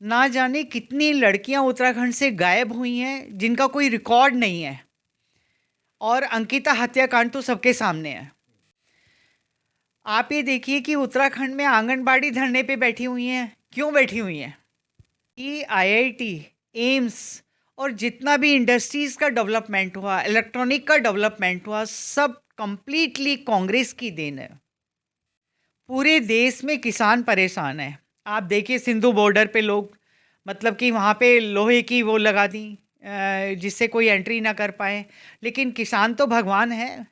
ना जाने कितनी लड़कियां उत्तराखंड से गायब हुई हैं जिनका कोई रिकॉर्ड नहीं है। और अंकिता हत्याकांड तो सबके सामने है। आप ये देखिए कि उत्तराखंड में आंगनबाड़ी धरने पे बैठी हुई हैं। क्यों बैठी हुई हैं? कि आईआईटी, एम्स और जितना भी इंडस्ट्रीज़ का डेवलपमेंट हुआ, इलेक्ट्रॉनिक का डेवलपमेंट हुआ, सब कंप्लीटली कांग्रेस की देन है। पूरे देश में किसान परेशान है। आप देखिए सिंधु बॉर्डर पे लोग, मतलब कि वहाँ पे लोहे की वो लगा दी, जिससे कोई एंट्री ना कर पाए। लेकिन किसान तो भगवान है।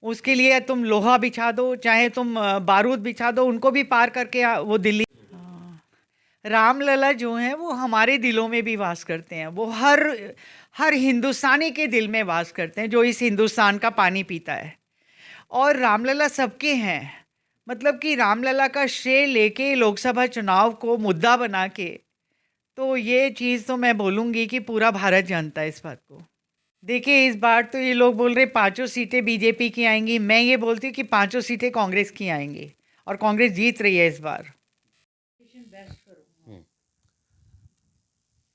उसके लिए तुम लोहा बिछा दो, चाहे तुम बारूद बिछा दो, उनको भी पार करके वो दिल्ली। हाँ। रामलला जो हैं वो हमारे दिलों में भी वास करते हैं। वो हर हर हिंदुस्तानी के दिल में वास करते हैं जो इस हिंदुस्तान का पानी पीता है। और रामलला सबके हैं। मतलब कि रामलला का श्रेय लेके लोकसभा चुनाव को मुद्दा बना के, तो ये चीज़ तो मैं बोलूँगी कि पूरा भारत जानता है इस बात को। देखिए इस बार तो ये लोग बोल रहे पांचों सीटें बीजेपी की आएंगी। मैं ये बोलती हूँ कि पांचों सीटें कांग्रेस की आएंगी और कांग्रेस जीत रही है इस बार।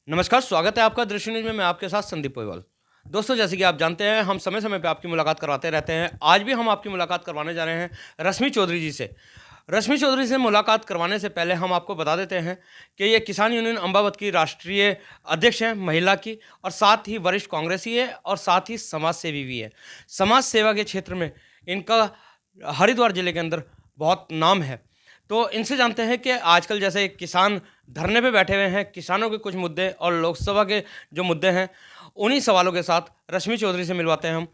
नमस्कार, स्वागत है आपका दृश्य न्यूज में। मैं आपके साथ संदीप पोयवाल। दोस्तों, जैसे कि आप जानते हैं, हम समय समय पे आपकी मुलाकात करवाते रहते हैं। आज भी हम आपकी मुलाकात करवाने जा रहे हैं रश्मि चौधरी जी से। रश्मि चौधरी से मुलाकात करवाने से पहले हम आपको बता देते हैं कि ये किसान यूनियन अम्बावत की राष्ट्रीय अध्यक्ष हैं, महिला की, और साथ ही वरिष्ठ कांग्रेसी है और साथ ही समाज सेवी भी है। समाज सेवा के क्षेत्र में इनका हरिद्वार जिले के अंदर बहुत नाम है। तो इनसे जानते हैं कि आजकल जैसे किसान धरने पे बैठे हुए हैं, किसानों के कुछ मुद्दे और लोकसभा के जो मुद्दे हैं, उन्हीं सवालों के साथ रश्मि चौधरी से मिलवाते हैं हम।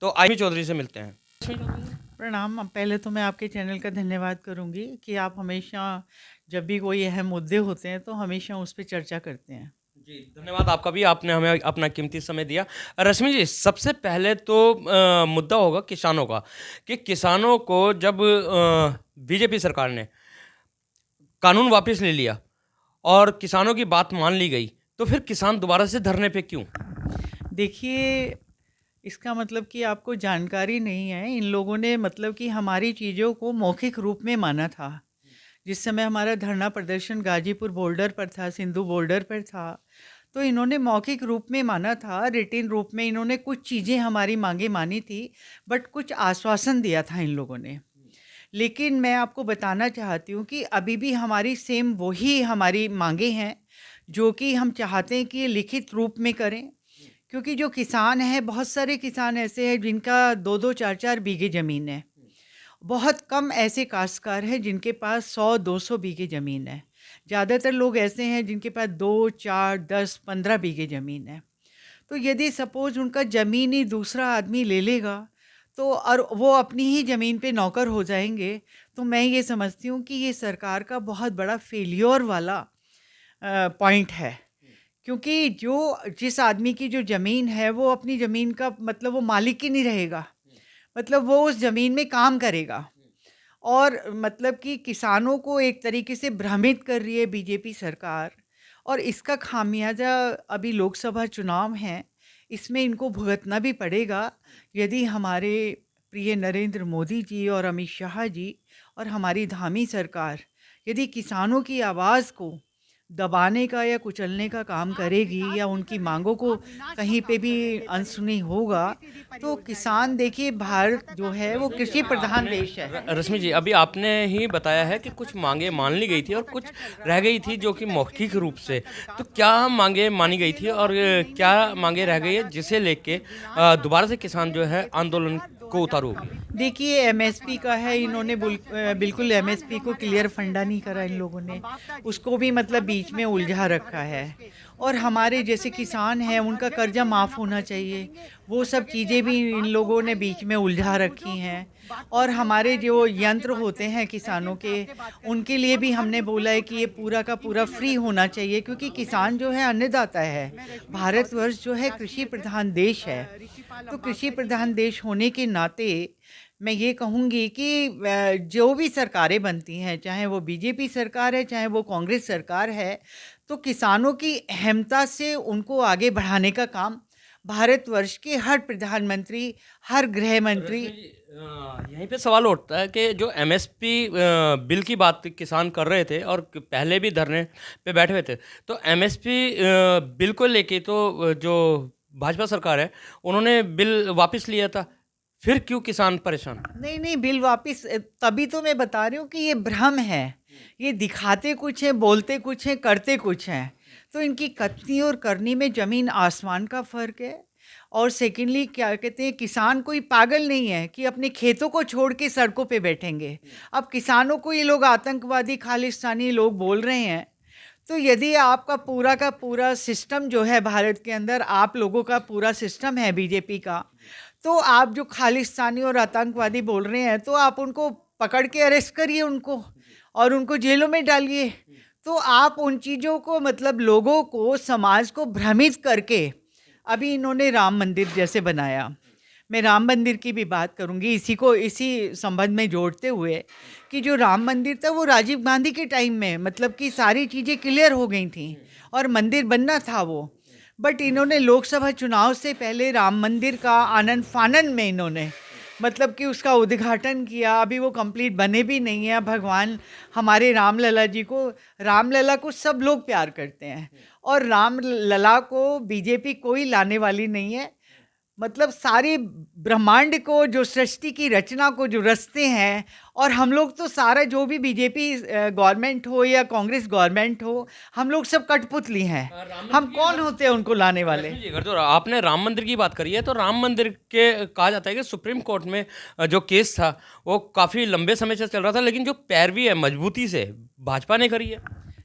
तो आइए चौधरी से मिलते हैं। रश्मि चौधरी। प्रणाम। पहले तो मैं आपके चैनल का धन्यवाद करूंगी कि आप हमेशा, जब भी कोई अहम मुद्दे होते हैं तो हमेशा उस पर चर्चा करते हैं। जी, धन्यवाद आपका भी, आपने हमें अपना कीमती समय दिया। रश्मि जी, सबसे पहले तो मुद्दा होगा किसानों का, कि किसानों को जब बीजेपी सरकार ने कानून वापस ले लिया और किसानों की बात मान ली गई, तो फिर किसान दोबारा से धरने पे क्यों? देखिए, इसका मतलब कि आपको जानकारी नहीं है। इन लोगों ने मतलब कि हमारी चीज़ों को मौखिक रूप में माना था। जिस समय हमारा धरना प्रदर्शन गाजीपुर बॉर्डर पर था, सिंधु बॉर्डर पर था, तो इन्होंने मौखिक रूप में माना था। रिटिन रूप में इन्होंने कुछ चीज़ें हमारी मांगे मानी थी, बट कुछ आश्वासन दिया था इन लोगों ने। लेकिन मैं आपको बताना चाहती हूँ कि अभी भी हमारी सेम वही हमारी मांगे हैं, जो कि हम चाहते हैं कि ये लिखित रूप में करें। क्योंकि जो किसान हैं, बहुत सारे किसान ऐसे हैं जिनका 2-2 4-4 बीघे ज़मीन है। बहुत कम ऐसे काश्तकार हैं जिनके पास 100-200 बीघे ज़मीन है। ज़्यादातर लोग ऐसे हैं जिनके पास 2, 4, 10, 15 बीघे ज़मीन है। तो यदि सपोज़ उनका ज़मीन ही दूसरा आदमी ले लेगा, तो और वो अपनी ही ज़मीन पे नौकर हो जाएँगे, तो मैं ये समझती हूँ कि ये सरकार का बहुत बड़ा फेल्योर वाला पॉइंट है। क्योंकि जो जिस आदमी की जो ज़मीन है, वो अपनी ज़मीन का मतलब वो मालिक ही नहीं रहेगा। मतलब वो उस ज़मीन में काम करेगा। और मतलब कि किसानों को एक तरीके से भ्रमित कर रही है बीजेपी सरकार। और इसका खामियाजा अभी लोकसभा चुनाव हैं, इसमें इनको भुगतना भी पड़ेगा। यदि हमारे प्रिय नरेंद्र मोदी जी और अमित शाह जी और हमारी धामी सरकार यदि किसानों की आवाज़ को दबाने का या कुचलने का काम करेगी, या उनकी मांगों को कहीं पे भी अनसुनी होगा, तो किसान, देखिए भारत जो है वो कृषि प्रधान आपने देश है। रश्मि जी, अभी आपने ही बताया है कि कुछ मांगे मान ली गई थी और कुछ रह गई थी जो कि मौखिक रूप से। तो क्या मांगे मानी गई थी और क्या मांगे रह गई है जिसे लेके दोबारा से किसान जो है आंदोलन को उतारू होगी? देखिए एमएसपी का है, इन्होंने बिल्कुल एमएसपी को क्लियर फंडा नहीं करा इन लोगों ने। उसको भी मतलब बीच में उलझा रखा है। और हमारे जैसे किसान हैं उनका कर्जा माफ़ होना चाहिए, वो सब चीज़ें भी इन लोगों ने बीच में उलझा रखी हैं। और हमारे जो यंत्र होते हैं किसानों के, उनके लिए भी हमने बोला है कि ये पूरा का पूरा फ्री होना चाहिए, क्योंकि किसान जो है अन्नदाता है। भारतवर्ष जो है कृषि प्रधान देश है। तो कृषि प्रधान देश होने के नाते मैं ये कहूँगी कि जो भी सरकारें बनती हैं, चाहे वो बीजेपी सरकार है, चाहे वो कांग्रेस सरकार है, तो किसानों की अहमता से उनको आगे बढ़ाने का काम भारतवर्ष के हर प्रधानमंत्री, हर गृह मंत्री। रश्मि जी, यहीं पे सवाल उठता है कि जो एमएसपी बिल की बात किसान कर रहे थे और पहले भी धरने पे बैठे हुए थे, तो एमएसपी बिल को लेके तो जो भाजपा सरकार है उन्होंने बिल वापस लिया था, फिर क्यों किसान परेशान? नहीं नहीं, बिल वापस तभी तो मैं बता रही हूँ कि ये भ्रम है। ये दिखाते कुछ हैं, बोलते कुछ हैं, करते कुछ हैं। तो इनकी कथनी और करनी में ज़मीन आसमान का फ़र्क है। और सेकेंडली क्या कहते हैं, किसान कोई पागल नहीं है कि अपने खेतों को छोड़ के सड़कों पे बैठेंगे। अब किसानों को ये लोग आतंकवादी, खालिस्तानी लोग बोल रहे हैं। तो यदि आपका पूरा का पूरा सिस्टम जो है भारत के अंदर, आप लोगों का पूरा सिस्टम है बीजेपी का, तो आप जो खालिस्तानी और आतंकवादी बोल रहे हैं, तो आप उनको पकड़ के अरेस्ट करिए उनको, और उनको जेलों में डालिए। तो आप उन चीज़ों को, मतलब लोगों को, समाज को भ्रमित करके, अभी इन्होंने राम मंदिर जैसे बनाया। मैं राम मंदिर की भी बात करूंगी इसी संबंध में जोड़ते हुए, कि जो राम मंदिर था वो राजीव गांधी के टाइम में, मतलब कि सारी चीज़ें क्लियर हो गई थी और मंदिर बनना था वो। बट इन्होंने लोकसभा चुनाव से पहले राम मंदिर का आनन फानन में इन्होंने, मतलब कि उसका उद्घाटन किया। अभी वो कंप्लीट बने भी नहीं है। भगवान हमारे रामलला जी को, रामलला को सब लोग प्यार करते हैं, और रामलला को बीजेपी कोई लाने वाली नहीं है। मतलब सारे ब्रह्मांड को, जो सृष्टि की रचना को जो रचते हैं, और हम लोग तो सारा, जो भी बीजेपी गवर्नमेंट हो या कांग्रेस गवर्नमेंट हो, हम लोग सब कठपुतली हैं। राम हम मंदिर की कौन होते हैं उनको लाने वाले? रश्मि जी, अगर जो आपने राम मंदिर की बात करी है, तो राम मंदिर के कहा जाता है कि सुप्रीम कोर्ट में जो केस था वो काफ़ी लंबे समय से चल रहा था, लेकिन जो पैरवी है मजबूती से भाजपा ने करी है।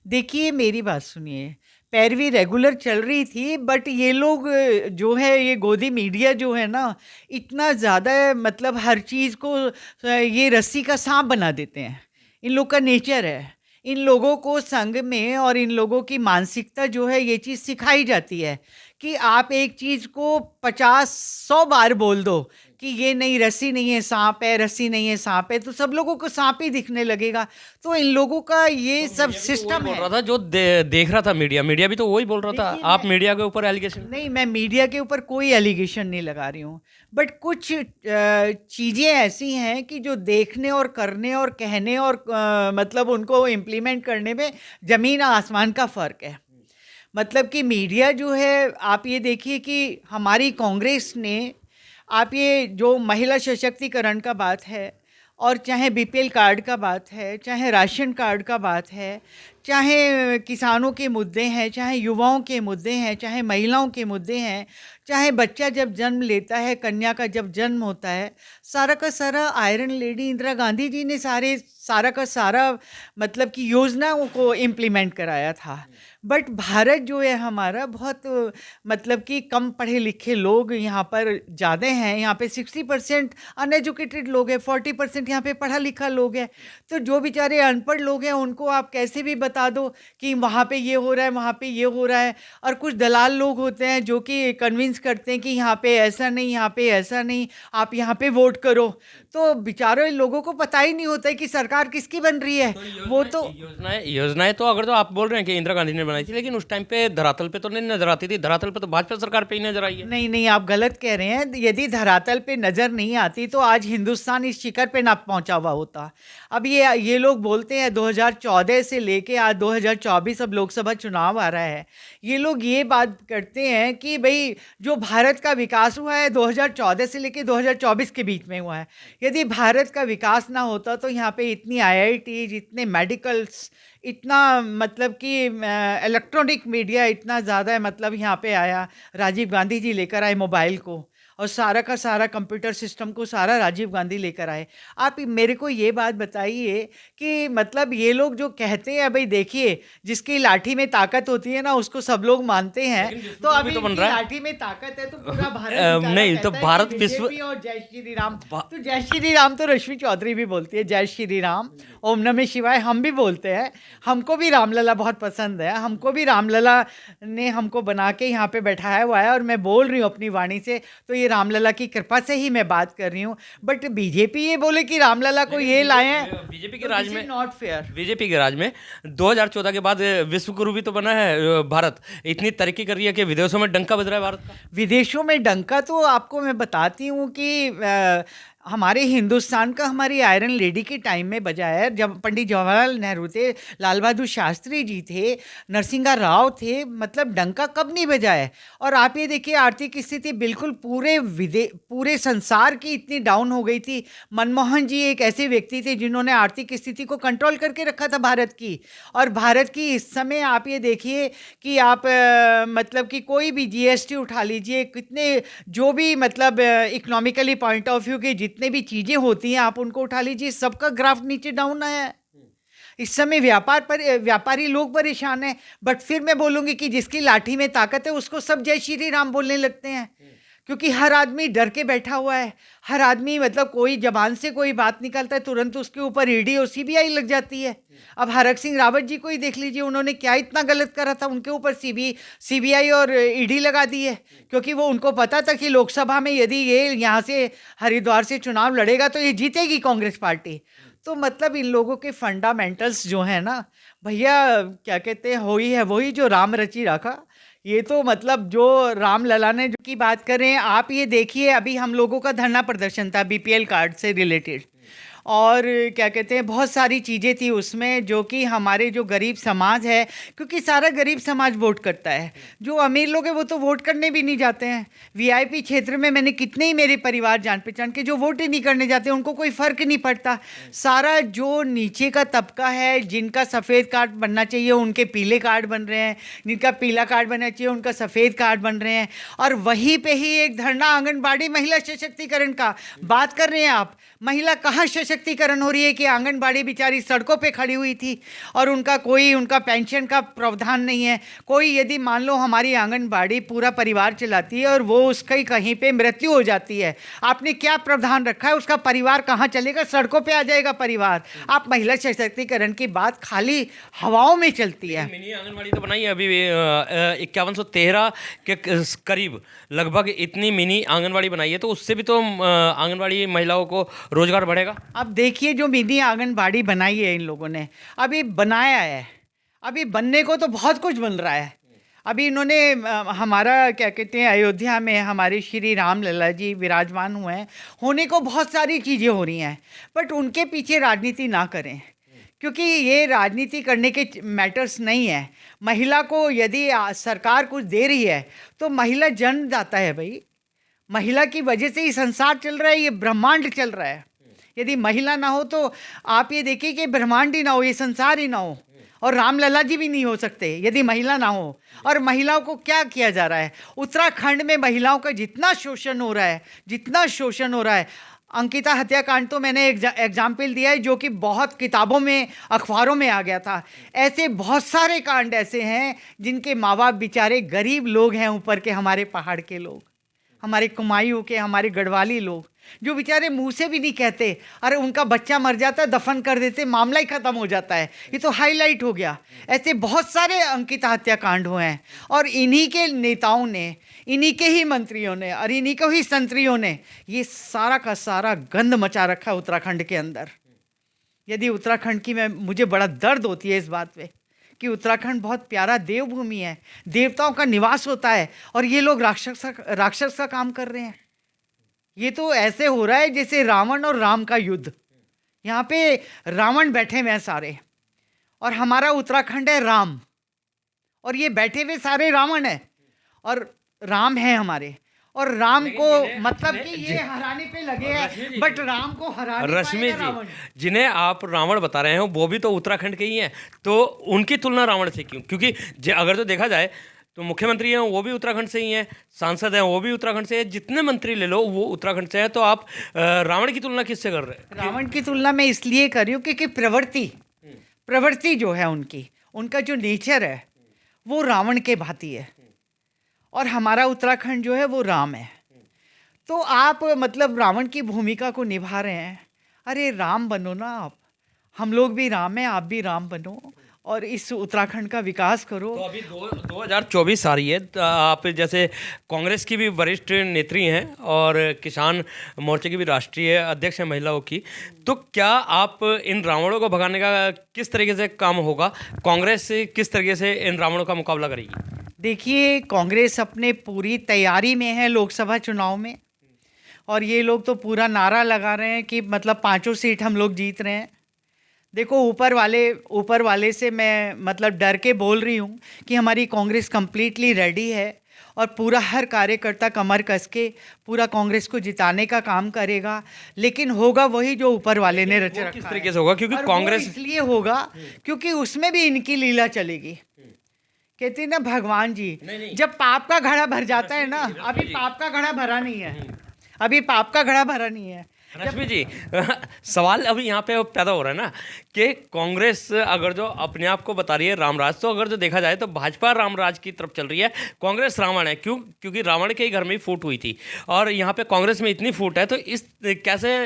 देखिए मेरी बात सुनिए, पैरवी रेगुलर चल रही थी, बट ये लोग जो है, ये गोदी मीडिया जो है ना, इतना ज़्यादा, मतलब हर चीज़ को ये रस्सी का सांप बना देते हैं। इन लोग का नेचर है। इन लोगों को संघ में, और इन लोगों की मानसिकता जो है, ये चीज़ सिखाई जाती है कि आप एक चीज़ को 50-100 बार बोल दो कि ये नहीं, रस्सी नहीं है सांप है, रस्सी नहीं है सांप है, तो सब लोगों को सांप ही दिखने लगेगा। तो इन लोगों का ये सब मीडिया भी तो वही सिस्टम बोल है। रहा था जो देख रहा था, मीडिया भी तो वही बोल रहा था। देखिए आप मीडिया के ऊपर एलिगेशन। नहीं, मैं मीडिया के ऊपर कोई एलिगेशन नहीं लगा रही हूँ, बट कुछ चीज़ें ऐसी हैं कि जो देखने और करने और कहने और मतलब उनको इम्प्लीमेंट करने में ज़मीन आसमान का फ़र्क है। मतलब कि मीडिया जो है, आप ये देखिए कि हमारी कांग्रेस ने, आप ये जो महिला सशक्तिकरण का बात है, और चाहे बीपीएल कार्ड का बात है, चाहे राशन कार्ड का बात है, चाहे किसानों के मुद्दे हैं, चाहे युवाओं के मुद्दे हैं, चाहे महिलाओं के मुद्दे हैं, चाहे बच्चा जब जन्म लेता है, कन्या का जब जन्म होता है, सारा का सारा आयरन लेडी इंदिरा गांधी जी ने सारा का सारा, मतलब कि योजनाओं को इम्प्लीमेंट कराया था। बट भारत जो है हमारा, बहुत मतलब कि कम पढ़े लिखे लोग यहाँ पर ज़्यादा हैं। यहाँ पे 60% अनएजुकेटेड लोग हैं, 40% यहाँ पे पढ़ा लिखा लोग हैं। तो जो बेचारे अनपढ़ लोग हैं, उनको आप कैसे भी बता दो कि वहाँ पे ये हो रहा है, वहाँ पे ये हो रहा है। और कुछ दलाल लोग होते हैं जो कि कन्विंस करते हैं कि यहाँ पे ऐसा नहीं, यहाँ पे ऐसा नहीं, आप यहाँ पे वोट करो। तो बेचारे लोगों को पता ही नहीं होता है कि सरकार किसकी बन रही है। वो तो योजनाएं तो अगर तो आप बोल रहे हैं कि इंदिरा गांधी ने बनाई थी, लेकिन उस टाइम पे धरातल पे तो नहीं नजर आती थी। धरातल पे तो भाजपा सरकार पे ही नजर आई है। नहीं नहीं, आप गलत कह रहे हैं। यदि धरातल पे नज़र नहीं आती तो आज हिंदुस्तान इस शिखर पे ना पहुंचा हुआ होता। अब ये लोग बोलते हैं 2014 से लेके आज 2024, अब लोकसभा चुनाव आ रहा है, ये लोग ये बात करते हैं कि भाई जो भारत का विकास हुआ है 2014 से लेके 2024 के बीच में हुआ है। यदि भारत का विकास ना होता तो यहाँ पे इतनी आईआईटीज, इतने मेडिकल्स, इतना मतलब कि इलेक्ट्रॉनिक मीडिया इतना ज़्यादा, मतलब यहाँ पे आया, राजीव गांधी जी लेकर आए मोबाइल को, और सारा का सारा कंप्यूटर सिस्टम को सारा राजीव गांधी लेकर आए। आप मेरे को ये बात बताइए कि मतलब ये लोग जो कहते हैं, भाई देखिए जिसकी लाठी में ताकत होती है ना, उसको सब लोग मानते हैं। तो विश्व अभी भी तो बन इनकी रहा है। लाठी में ताकत है तो पूरा भारत बेचारा नहीं तो कहता है कि भारत विश्व बीजेपी और जय श्री राम। तो जय श्री राम तो रश्मि चौधरी भी बोलती है, जय श्री राम, ओम नमः शिवाय हम भी बोलते हैं। हमको भी रामलला बहुत पसंद है, हमको भी रामलला ने हमको बना के यहाँ पे बैठाया हुआ है, और मैं बोल रही हूँ अपनी वाणी से। तो ये रामलला की कृपा से ही मैं बात कर रही हूँ, बट बीजेपी ये बोले कि रामलला को ये लाए हैं, बीजेपी के राज में नॉट फेयर। बीजेपी के राज में 2014 के बाद विश्व गुरु भी तो बना है भारत। इतनी तरक्की कर रही है कि विदेशों में डंका बज रहा है भारत का। विदेशों में डंका तो आपको मैं बताती हूँ कि हमारे हिंदुस्तान का हमारी आयरन लेडी के टाइम में बजा है, जब पंडित जवाहरलाल नेहरू थे, लाल बहादुर शास्त्री जी थे, नरसिंहा राव थे, मतलब डंका कब नहीं बजा है। और आप ये देखिए आर्थिक स्थिति बिल्कुल पूरे संसार की इतनी डाउन हो गई थी। मनमोहन जी एक ऐसे व्यक्ति थे जिन्होंने आर्थिक स्थिति को कंट्रोल करके रखा था भारत की। और भारत की इस समय आप ये देखिए कि आप मतलब कि कोई भी जीएसटी उठा लीजिए, कितने जो भी मतलब इकोनॉमिकली पॉइंट ऑफ व्यू के जितने भी चीज़ें होती हैं आप उनको उठा लीजिए, सबका ग्राफ नीचे डाउन आया है। इस समय व्यापारी लोग परेशान हैं, बट फिर मैं बोलूँगी कि जिसकी लाठी में ताकत है उसको सब जय श्री राम बोलने लगते हैं, क्योंकि हर आदमी डर के बैठा हुआ है। हर आदमी मतलब कोई जबान से कोई बात निकलता है तुरंत उसके ऊपर ईडी और सीबीआई लग जाती है। अब हरक सिंह रावत जी को ही देख लीजिए, उन्होंने क्या इतना गलत करा था, उनके ऊपर सीबीआई और ईडी लगा दी है, क्योंकि वो उनको पता था कि लोकसभा में यदि ये यहाँ से हरिद्वार से चुनाव लड़ेगा तो ये जीतेगी कांग्रेस पार्टी। तो मतलब इन लोगों के फंडामेंटल्स जो हैं ना भैया, क्या कहते हैं, हो ही है वही जो राम रची रखा। ये तो मतलब जो रामलला ने जो की बात करें, आप ये देखिए अभी हम लोगों का धरना प्रदर्शन था बीपीएल कार्ड से रिलेटेड, और क्या कहते हैं बहुत सारी चीज़ें थी उसमें जो कि हमारे जो गरीब समाज है, क्योंकि सारा गरीब समाज वोट करता है, जो अमीर लोग हैं वो तो वोट करने भी नहीं जाते हैं। वीआईपी क्षेत्र में मैंने कितने ही मेरे परिवार जान पहचान के जो वोट ही नहीं करने जाते, उनको कोई फ़र्क नहीं पड़ता। सारा जो नीचे का तबका है, जिनका सफ़ेद कार्ड बनना चाहिए उनके पीले कार्ड बन रहे हैं, जिनका पीला कार्ड बनना चाहिए उनका सफ़ेद कार्ड बन रहे हैं। और वहीं पे ही एक धरना आंगनबाड़ी महिला सशक्तिकरण का बात कर रहे हैं आप। महिला कहाँ सशक्तिकरण हो रही है कि आंगनबाड़ी बेचारी सड़कों पे खड़ी हुई थी और उनका पेंशन का प्रावधान नहीं है। कोई यदि मान लो हमारी आंगनबाड़ी पूरा परिवार चलाती है और वो उसका ही कहीं पे मृत्यु हो जाती है, आपने क्या प्रावधान रखा है? उसका परिवार कहाँ चलेगा? सड़कों पे आ जाएगा परिवार। आप महिला सशक्तिकरण की बात खाली हवाओं में चलती है। मिनी आंगनबाड़ी तो बनाई है अभी 5113 के करीब लगभग इतनी मिनी आंगनबाड़ी बनाई है, तो उससे भी तो आंगनबाड़ी महिलाओं को रोजगार बढ़ेगा। अब देखिए जो मिनी आंगनबाड़ी बनाई है इन लोगों ने, अभी बनाया है, अभी बनने को तो बहुत कुछ बन रहा है। अभी इन्होंने हमारा क्या कहते हैं अयोध्या में हमारे श्री राम लला जी विराजमान हुए हैं, होने को बहुत सारी चीज़ें हो रही हैं, बट उनके पीछे राजनीति ना करें, क्योंकि ये राजनीति करने के मैटर्स नहीं है। महिला को यदि सरकार कुछ दे रही है तो महिला जन्मदाता है भाई, महिला की वजह से ही संसार चल रहा है, ये ब्रह्मांड चल रहा है। यदि महिला ना हो तो आप ये देखिए कि ब्रह्मांड ही ना हो, ये संसार ही ना हो, और रामलला जी भी नहीं हो सकते यदि महिला ना हो। और महिलाओं को क्या किया जा रहा है उत्तराखंड में, महिलाओं का जितना शोषण हो रहा है, जितना शोषण हो रहा है। अंकिता हत्याकांड तो मैंने एग्जाम्पल दिया है जो कि बहुत किताबों में अखबारों में आ गया था। ऐसे बहुत सारे कांड ऐसे हैं जिनके माँ बाप बेचारे गरीब लोग हैं, ऊपर के हमारे पहाड़ के लोग, हमारे कुमायूं के, हमारे गढ़वाली लोग, जो बेचारे मुंह से भी नहीं कहते, अरे उनका बच्चा मर जाता है दफन कर देते, मामला ही खत्म हो जाता है, ये तो हाईलाइट हो गया। ऐसे बहुत सारे अंकिता हत्याकांड हुए हैं, और इन्हीं के नेताओं ने, इन्हीं के ही मंत्रियों ने और इन्हीं को ही संतरियों ने ये सारा का सारा गंद मचा रखा है उत्तराखंड के अंदर। यदि उत्तराखंड की मुझे बड़ा दर्द होती है इस बात पे कि उत्तराखंड बहुत प्यारा देवभूमि है, देवताओं का निवास होता है, और ये लोग राक्षस का काम कर रहे हैं। ये तो ऐसे हो रहा है जैसे रावण और राम का युद्ध। यहाँ पे रावण बैठे हुए हैं सारे, और हमारा उत्तराखंड है राम, और ये बैठे हुए सारे रावण हैं और राम है हमारे, और राम को मतलब कि ये हराने पे लगे हैं, बट राम को हराने रश्मि पाएगा रावण। जी, जिन्हें आप रावण बता रहे हैं वो भी तो उत्तराखंड के ही हैं, तो उनकी तुलना रावण से क्यों? क्योंकि अगर तो देखा जाए तो मुख्यमंत्री हैं वो भी उत्तराखंड से ही हैं, सांसद हैं वो भी उत्तराखंड से हैं, जितने मंत्री ले लो वो उत्तराखंड से हैं, तो आप रावण की तुलना किससे कर रहे हैं? रावण की तुलना मैं इसलिए कर रही हूँ क्योंकि प्रवृत्ति जो है उनका जो नेचर है वो रावण के भांति है, और हमारा उत्तराखंड जो है वो राम है। तो आप मतलब रावण की भूमिका को निभा रहे हैं। अरे राम बनो ना आप, हम लोग भी राम हैं, आप भी राम बनो, और इस उत्तराखंड का विकास करो। तो अभी 2024 आ रही है, तो आप जैसे कांग्रेस की भी वरिष्ठ नेत्री हैं और किसान मोर्चे की भी राष्ट्रीय अध्यक्ष हैं महिलाओं की, तो क्या आप इन रावणों को भगाने का किस तरीके से काम होगा? कांग्रेस किस तरीके से इन रावणों का मुकाबला करेगी? देखिए, कांग्रेस अपने पूरी तैयारी में है लोकसभा चुनाव में, और ये लोग तो पूरा नारा लगा रहे हैं कि मतलब 5 सीट हम लोग जीत रहे हैं। देखो, ऊपर वाले से मैं मतलब डर के बोल रही हूँ कि हमारी कांग्रेस कम्प्लीटली रेडी है, और पूरा हर कार्यकर्ता कमर कस के पूरा कांग्रेस को जिताने का काम करेगा। लेकिन होगा वही जो ऊपर वाले ने रच रखा किस है। तरीके से होगा? क्योंकि और वो कांग्रेस इसलिए होगा क्योंकि उसमें भी इनकी लीला चलेगी। कहते हैं ना भगवान जी, नहीं। जब पाप का घड़ा भर जाता है ना, अभी पाप का घड़ा भरा नहीं है, अभी पाप का घड़ा भरा नहीं है। रश्मि जी, सवाल अभी यहाँ पे पैदा हो रहा है ना कि कांग्रेस अगर जो अपने आप को बता रही है रामराज, तो अगर जो देखा जाए तो भाजपा रामराज की तरफ चल रही है, कांग्रेस रावण है। क्योंकि रावण के ही घर में ही फूट हुई थी, और यहाँ पे कांग्रेस में इतनी फूट है, तो इस कैसे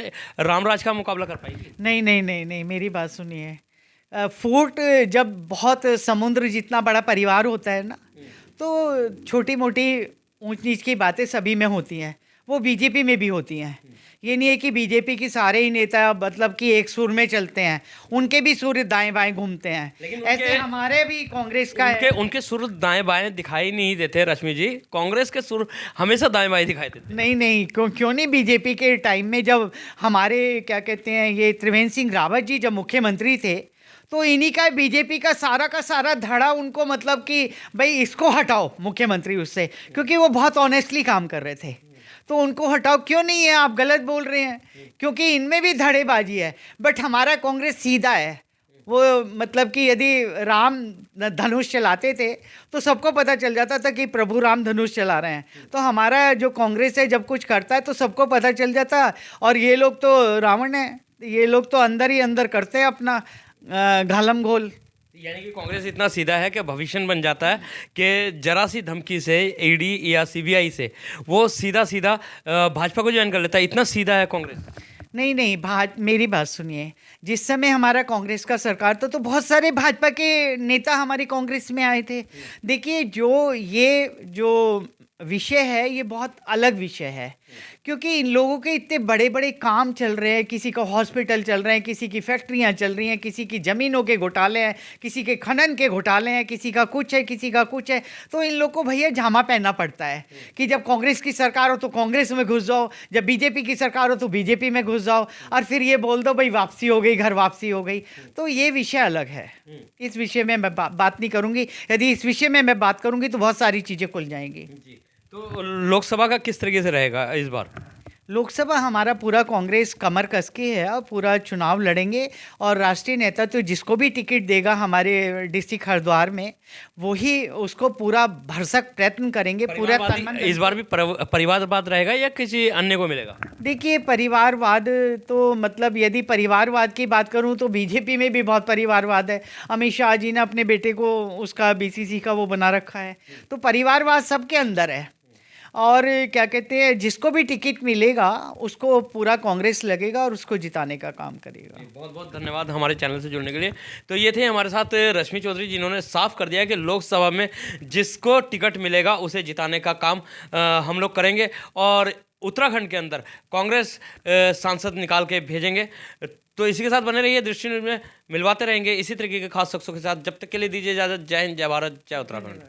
रामराज का मुकाबला कर पाएगी? नहीं नहीं नहीं नहीं, मेरी बात सुनिए। फूट, जब बहुत समुद्र जितना बड़ा परिवार होता है ना, तो छोटी मोटी ऊंच नीच की बातें सभी में होती हैं, वो बीजेपी में भी होती हैं। ये नहीं है कि बीजेपी के सारे ही नेता मतलब कि एक सुर में चलते हैं, उनके भी सुर दाएं बाएं घूमते हैं। लेकिन ऐसे हमारे भी कांग्रेस का है। उनके सुर दाएं बाएं दिखाई नहीं देते रश्मि जी, कांग्रेस के सुर हमेशा दाएं बाएं दिखाई देते। नहीं नहीं, क्यों नहीं? बीजेपी के टाइम में जब हमारे क्या कहते हैं ये त्रिवेंद्र सिंह रावत जी जब मुख्यमंत्री थे, तो इन्हीं का बीजेपी का सारा धड़ा उनको मतलब कि भाई इसको हटाओ मुख्यमंत्री उससे, क्योंकि वो बहुत ऑनेस्टली काम कर रहे थे। तो उनको हटाओ, क्यों नहीं है? आप गलत बोल रहे हैं, क्योंकि इनमें भी धड़ेबाजी है। बट हमारा कांग्रेस सीधा है। वो मतलब कि यदि राम धनुष चलाते थे तो सबको पता चल जाता था कि प्रभु राम धनुष चला रहे हैं। तो हमारा जो कांग्रेस है जब कुछ करता है तो सबको पता चल जाता। और ये लोग तो रावण है, ये लोग तो अंदर ही अंदर करते हैं अपना घालम घोल। यानी कि कांग्रेस इतना सीधा है कि भविष्य बन जाता है कि जरा सी धमकी से ईडी या सीबीआई से वो सीधा भाजपा को ज्वाइन कर लेता है, इतना सीधा है कांग्रेस। नहीं नहीं, मेरी बात सुनिए। जिस समय हमारा कांग्रेस का सरकार था तो बहुत सारे भाजपा के नेता हमारी कांग्रेस में आए थे। देखिए, जो विषय है ये बहुत अलग विषय है, क्योंकि इन लोगों के इतने बड़े बड़े काम चल रहे हैं। किसी का हॉस्पिटल चल रहे हैं, किसी की फैक्ट्रियां चल रही हैं, किसी की ज़मीनों के घोटाले हैं, किसी के खनन के घोटाले हैं, किसी का कुछ है, किसी का कुछ है। तो इन लोग को भैया झामा पहनना पड़ता है कि जब कांग्रेस की सरकार हो तो कांग्रेस में घुस जाओ, जब बीजेपी की सरकार हो तो बीजेपी में घुस जाओ, और फिर ये बोल दो भाई वापसी हो गई, घर वापसी हो गई। तो ये विषय अलग है, इस विषय में मैं बात नहीं करूँगी। यदि इस विषय में मैं बात करूँगी तो बहुत सारी चीज़ें खुल जाएंगी। तो लोकसभा का किस तरीके से रहेगा इस बार? लोकसभा हमारा पूरा कांग्रेस कमर कस के है और पूरा चुनाव लड़ेंगे, और राष्ट्रीय नेता तो जिसको भी टिकट देगा हमारे डिस्ट्रिक्ट हरिद्वार में, वही उसको पूरा भरसक प्रयत्न करेंगे। पूरा इस बार भी परिवारवाद रहेगा या किसी अन्य को मिलेगा? देखिए, परिवारवाद तो मतलब यदि परिवारवाद की बात करूं तो बीजेपी में भी बहुत परिवारवाद है। अमित शाह जी ने अपने बेटे को उसका बीसीसी का वो बना रखा है। तो परिवारवाद सबके अंदर है, और क्या कहते हैं जिसको भी टिकट मिलेगा उसको पूरा कांग्रेस लगेगा और उसको जिताने का काम करेगा। बहुत बहुत धन्यवाद हमारे चैनल से जुड़ने के लिए। तो ये थे हमारे साथ रश्मि चौधरी, जिन्होंने साफ कर दिया कि लोकसभा में जिसको टिकट मिलेगा उसे जिताने का काम हम लोग करेंगे, और उत्तराखंड के अंदर कांग्रेस सांसद निकाल के भेजेंगे। तो इसी के साथ बने रहिए, दृष्टि न्यूज़ में मिलवाते रहेंगे इसी तरीके के खास शख्सों के साथ। जब तक के लिए दीजिए इजाज़त। जय हिंद, जय भारत, जय उत्तराखंड।